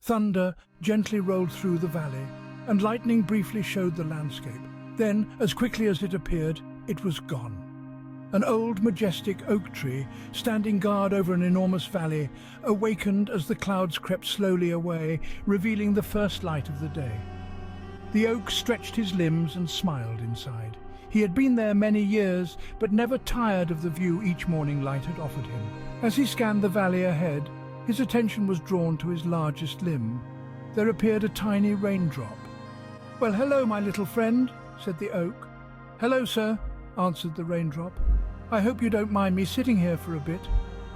Thunder gently rolled through the valley, and lightning briefly showed the landscape. Then, as quickly as it appeared, it was gone. An old, majestic oak tree, standing guard over an enormous valley, awakened as the clouds crept slowly away, revealing the first light of the day. The oak stretched his limbs and smiled inside. He had been there many years, but never tired of the view each morning light had offered him. As he scanned the valley ahead, his attention was drawn to his largest limb. There appeared a tiny raindrop. "Well, hello, my little friend," said the oak. "Hello, sir," answered the raindrop. "I hope you don't mind me sitting here for a bit.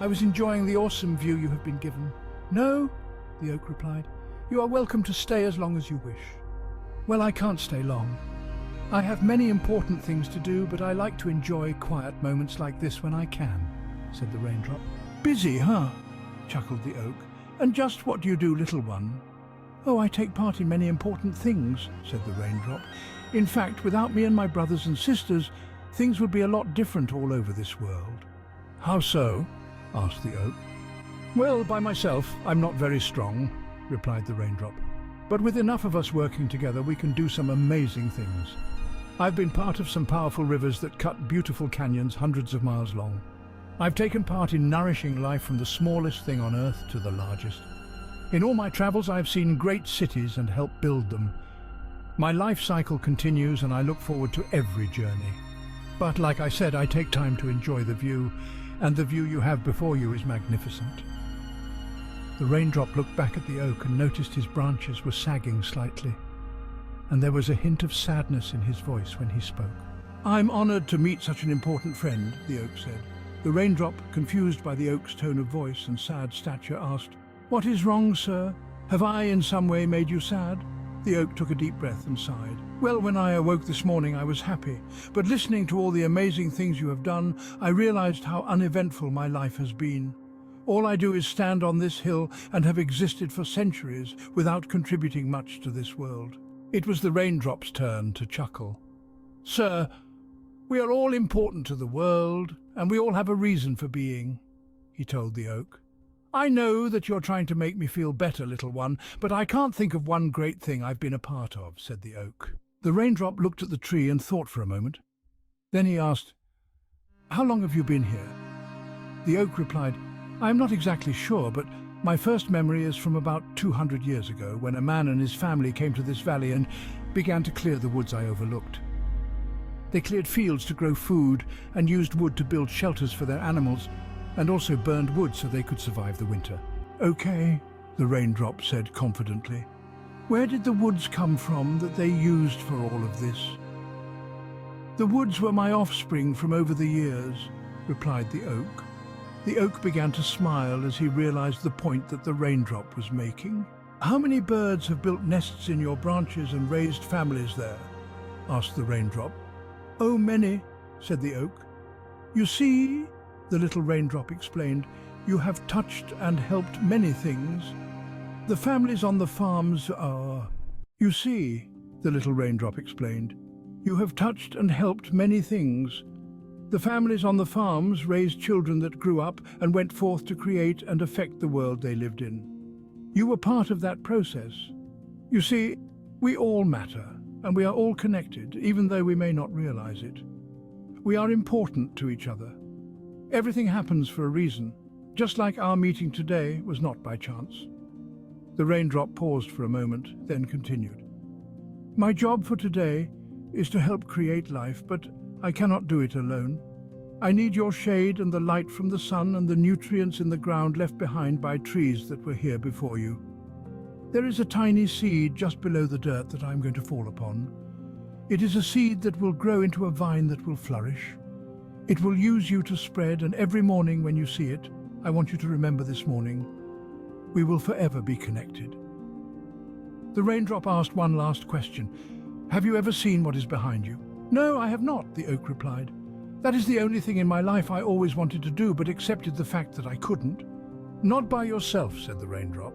I was enjoying the awesome view you have been given." "No," the oak replied. "You are welcome to stay as long as you wish." "Well, I can't stay long. I have many important things to do, but I like to enjoy quiet moments like this when I can," said the raindrop. "Busy, huh?" chuckled the oak. "And just what do you do, little one?" "Oh, I take part in many important things," said the raindrop. "In fact, without me and my brothers and sisters, things would be a lot different all over this world." "How so?" asked the oak. "Well, by myself, I'm not very strong," replied the raindrop. "But with enough of us working together, we can do some amazing things. I've been part of some powerful rivers that cut beautiful canyons hundreds of miles long. I've taken part in nourishing life from the smallest thing on Earth to the largest. In all my travels, I've seen great cities and helped build them. My life cycle continues, and I look forward to every journey. But like I said, I take time to enjoy the view, and the view you have before you is magnificent." The raindrop looked back at the oak and noticed his branches were sagging slightly, and there was a hint of sadness in his voice when he spoke. "I'm honored to meet such an important friend," the oak said. The raindrop, confused by the oak's tone of voice and sad stature, asked, "What is wrong, sir? Have I in some way made you sad?" The oak took a deep breath and sighed. "Well, when I awoke this morning, I was happy, but listening to all the amazing things you have done, I realized how uneventful my life has been. All I do is stand on this hill and have existed for centuries without contributing much to this world." It was the raindrop's turn to chuckle. "Sir, we are all important to the world, and we all have a reason for being," he told the oak. "I know that you're trying to make me feel better, little one, but I can't think of one great thing I've been a part of," said the oak. The raindrop looked at the tree and thought for a moment. Then he asked, "How long have you been here?" The oak replied, "I am not exactly sure, but my first memory is from about 200 years ago, when a man and his family came to this valley and began to clear the woods I overlooked. They cleared fields to grow food and used wood to build shelters for their animals, and also burned wood so they could survive the winter." "Okay," the raindrop said confidently. "Where did the woods come from that they used for all of this?" "The woods were my offspring from over the years," replied the oak. The oak began to smile as he realized the point that the raindrop was making. "How many birds have built nests in your branches and raised families there?" asked the raindrop. "Oh, many," said the oak. "You see," the little raindrop explained, "you have touched and helped many things. The families on the farms are—" "You see," the little raindrop explained, "you have touched and helped many things. The families on the farms raised children that grew up and went forth to create and affect the world they lived in. You were part of that process. You see, we all matter, and we are all connected, even though we may not realize it. We are important to each other. Everything happens for a reason, just like our meeting today was not by chance." The raindrop paused for a moment, then continued. "My job for today is to help create life, but I cannot do it alone. I need your shade and the light from the sun and the nutrients in the ground left behind by trees that were here before you. There is a tiny seed just below the dirt that I'm going to fall upon. It is a seed that will grow into a vine that will flourish. It will use you to spread, and every morning when you see it, I want you to remember this morning, we will forever be connected." The raindrop asked one last question. "Have you ever seen what is behind you?" "No, I have not," the oak replied. "That is the only thing in my life I always wanted to do, but accepted the fact that I couldn't." "Not by yourself," said the raindrop.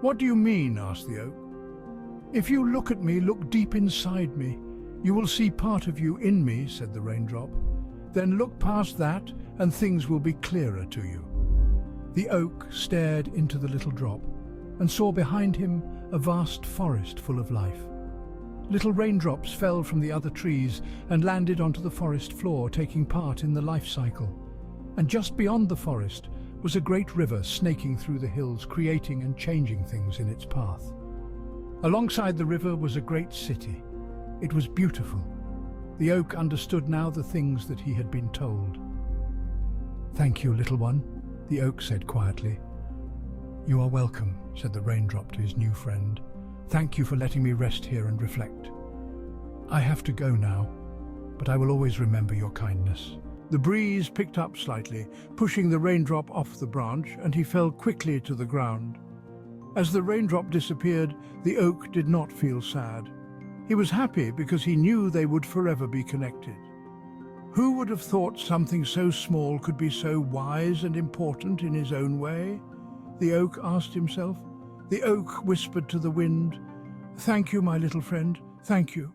"What do you mean?" asked the oak. "If you look at me, look deep inside me, you will see part of you in me," said the raindrop. "Then look past that, and things will be clearer to you." The oak stared into the little drop, and saw behind him a vast forest full of life. Little raindrops fell from the other trees and landed onto the forest floor, taking part in the life cycle. And just beyond the forest was a great river snaking through the hills, creating and changing things in its path. Alongside the river was a great city. It was beautiful. The oak understood now the things that he had been told. "Thank you, little one," the oak said quietly. "You are welcome," said the raindrop to his new friend. "Thank you for letting me rest here and reflect. I have to go now, but I will always remember your kindness." The breeze picked up slightly, pushing the raindrop off the branch, and he fell quickly to the ground. As the raindrop disappeared, the oak did not feel sad. He was happy because he knew they would forever be connected. Who would have thought something so small could be so wise and important in his own way? The oak asked himself. The oak whispered to the wind, "Thank you, my little friend, thank you."